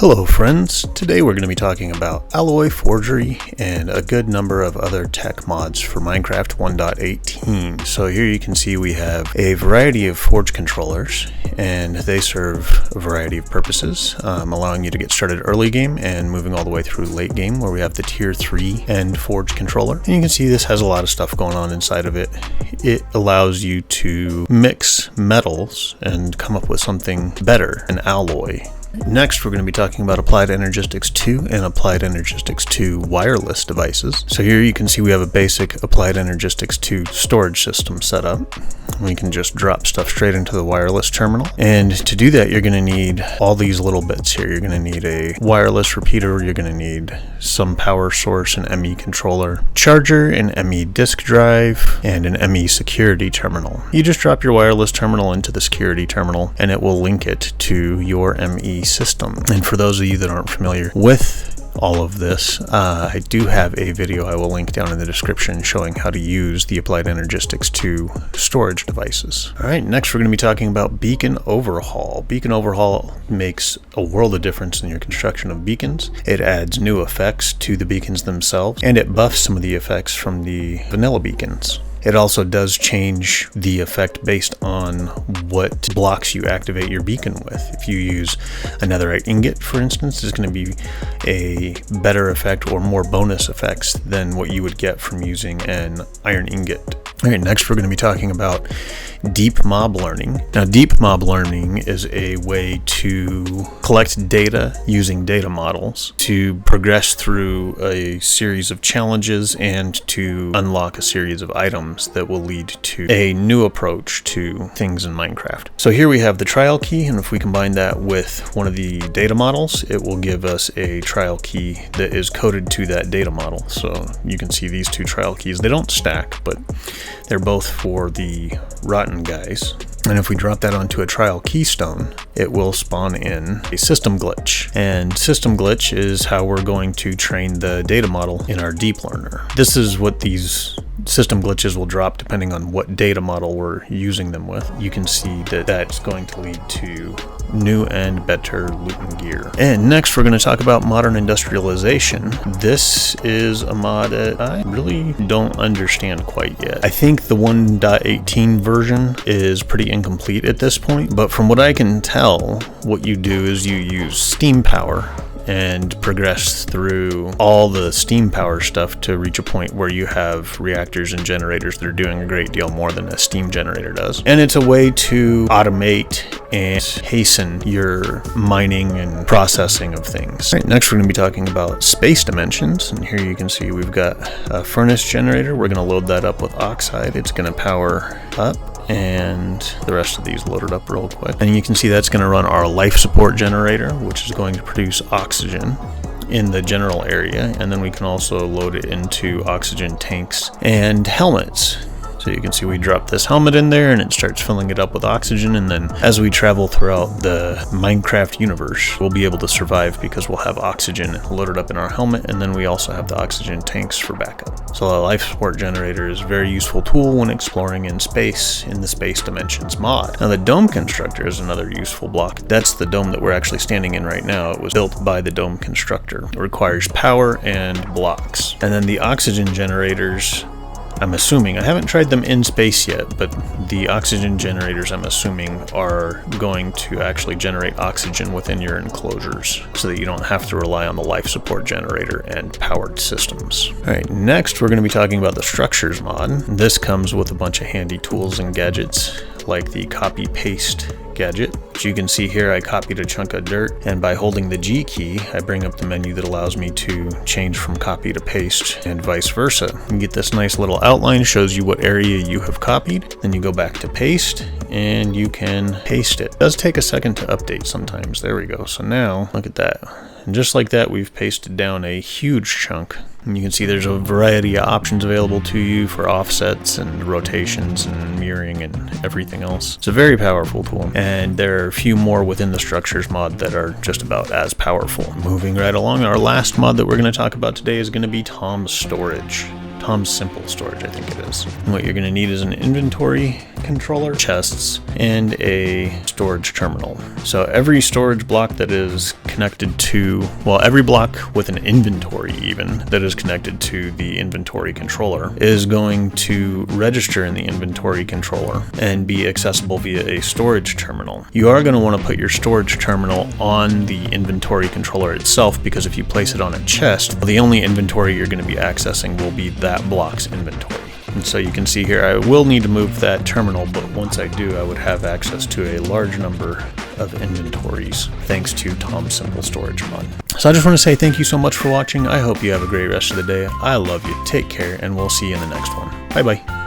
Hello friends, today we're going to be talking about alloy forgery and a good number of other tech mods for Minecraft 1.18. So here you can see we have a variety of forge controllers and they serve a variety of purposes, allowing you to get started early game and moving all the way through late game where we have the tier 3 end forge controller. And you can see this has a lot of stuff going on inside of it. It allows you to mix metals and come up with something better, an alloy. Next, we're going to be talking about Applied Energistics 2 and Applied Energistics 2 wireless devices. So here you can see we have a basic Applied Energistics 2 storage system set up. We can just drop stuff straight into the wireless terminal. And to do that, you're going to need all these little bits here. You're going to need a wireless repeater. You're going to need some power source, an ME controller, charger, an ME disk drive, and an ME security terminal. You just drop your wireless terminal into the security terminal and it will link it to your ME system. And for those of you that aren't familiar with all of this, I do have a video I will link down in the description showing how to use the Applied Energistics 2 storage devices. Alright, next we're going to be talking about beacon overhaul. Beacon overhaul makes a world of difference in your construction of beacons. It adds new effects to the beacons themselves, and it buffs some of the effects from the vanilla beacons. It also does change the effect based on what blocks you activate your beacon with. If you use a netherite ingot, for instance, it's going to be a better effect or more bonus effects than what you would get from using an iron ingot. Alright, next we're going to be talking about deep mob learning. Now, deep mob learning is a way to collect data using data models to progress through a series of challenges and to unlock a series of items that will lead to a new approach to things in Minecraft. So here we have the trial key, and if we combine that with one of the data models, it will give us a trial key that is coded to that data model. So you can see these two trial keys. They don't stack, but they're both for the rotten guys. And if we drop that onto a trial keystone, it will spawn in a system glitch. And system glitch is how we're going to train the data model in our deep learner. This is what these system glitches will drop depending on what data model we're using them with. You can see that that's going to lead to new and better loot and gear. And next we're going to talk about modern industrialization. This is a mod that I really don't understand quite yet. I think the 1.18 version is pretty incomplete at this point, but from what I can tell, what you do is you use steam power and progress through all the steam power stuff to reach a point where you have reactors and generators that are doing a great deal more than a steam generator does. And it's a way to automate and hasten your mining and processing of things. Right, next we're going to be talking about space dimensions, and here you can see we've got a furnace generator. We're going to load that up with oxide. It's going to power up, and the rest of these loaded up real quick. And you can see that's going to run our life support generator, which is going to produce oxygen in the general area, and then we can also load it into oxygen tanks and helmets. So you can see we drop this helmet in there and it starts filling it up with oxygen, and then as we travel throughout the Minecraft universe, we'll be able to survive because we'll have oxygen loaded up in our helmet, and then we also have the oxygen tanks for backup. So the life support generator is a very useful tool when exploring in space in the Space Dimensions mod. Now the dome constructor is another useful block. That's the dome that we're actually standing in right now. It was built by the dome constructor. It requires power and blocks. And then the oxygen generators, I'm assuming, I haven't tried them in space yet, but the oxygen generators, I'm assuming, are going to actually generate oxygen within your enclosures so that you don't have to rely on the life support generator and powered systems. Alright, next we're going to be talking about the structures mod. This comes with a bunch of handy tools and gadgets like the copy paste gadget. As you can see here, I copied a chunk of dirt, and by holding the G key, I bring up the menu that allows me to change from copy to paste and vice versa. You get this nice little outline, shows you what area you have copied. Then you go back to paste and you can paste it. It does take a second to update sometimes. There we go. So now look at that. And just like that, we've pasted down a huge chunk. And you can see there's a variety of options available to you for offsets and rotations and mirroring and everything else. It's a very powerful tool, and there are a few more within the structures mod that are just about as powerful. Moving right along, our last mod that we're going to talk about today is going to be Tom's Storage. Tom's Simple Storage, I think it is. And what you're going to need is an inventory controller, chests, and a storage terminal. So every storage block that is connected to, well, every block with an inventory even that is connected to the inventory controller is going to register in the inventory controller and be accessible via a storage terminal. You are going to want to put your storage terminal on the inventory controller itself, because if you place it on a chest, the only inventory you're going to be accessing will be that block's inventory. And so you can see here, I will need to move that terminal, but once I do, I would have access to a large number of inventories thanks to Tom's Simple Storage mod. So I just want to say thank you so much for watching. I hope you have a great rest of the day. I love you. Take care, and we'll see you in the next one. Bye bye.